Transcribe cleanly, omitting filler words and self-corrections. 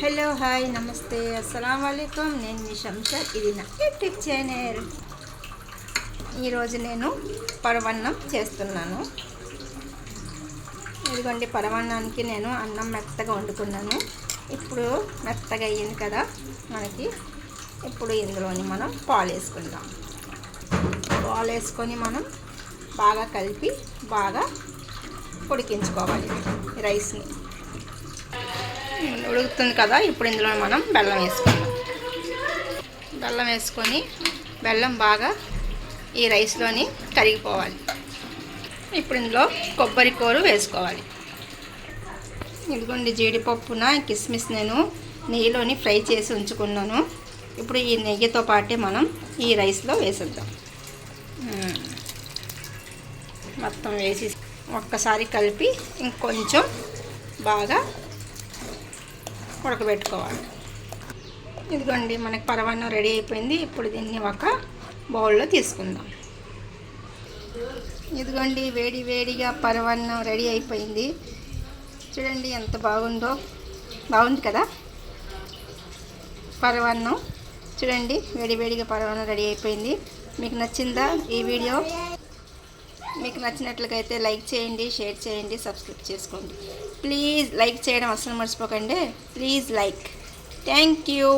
Hello hi నమస్తే అస్సలం వాలేకుమ్. నేను మీ శంషాద్. ఇది నా యూట్యూబ్ ఛానల్. ఈరోజు నేను పరవన్నం చేస్తున్నాను. ఇదిగోండి, పరవన్నానికి నేను అన్నం మెత్తగా వండుకున్నాను. ఇప్పుడు మెత్తగా అయ్యింది కదా మనకి. ఇప్పుడు ఇందులోని మనం పాలు వేసుకుందాం. పాలు వేసుకొని మనం బాగా కలిపి బాగా ఉడికించుకోవాలి రైస్ని. ఉడుకుతుంది కదా, ఇప్పుడు ఇందులో మనం బెల్లం వేసుకుందాం. బెల్లం వేసుకొని బెల్లం బాగా ఈ రైస్లోని కరిగిపోవాలి. ఇప్పుడు ఇందులో కొబ్బరి కూర వేసుకోవాలి. ఇదిగోండి, జీడిపప్పున కిస్మిస్ నేను నెయ్యిలోని ఫ్రై చేసి ఉంచుకున్నాను. ఇప్పుడు ఈ నెయ్యితో పాటే మనం ఈ రైస్లో వేసేద్దాం. మొత్తం వేసి ఒక్కసారి కలిపి ఇంకొంచెం బాగా ఉడకబెట్టుకోవాలి. ఇదిగోండి, మనకి పరమాన్నం రెడీ అయిపోయింది. ఇప్పుడు దీన్ని ఒక బౌల్లో తీసుకుందాం. ఇదిగోండి, వేడి వేడిగా పరమాన్నం రెడీ అయిపోయింది. చూడండి ఎంత బాగుందో. బాగుంది కదా పరమాన్నం. చూడండి, వేడి వేడిగా పరమాన్నం రెడీ అయిపోయింది. మీకు నచ్చిందా ఈ వీడియో? మీకు నచ్చినట్లయితే లైక్ చేయండి, షేర్ చేయండి, సబ్స్క్రైబ్ చేసుకోండి. ప్లీజ్ లైక్ చేయడం అస్సలు మర్చిపోకండి. Please like. Thank you.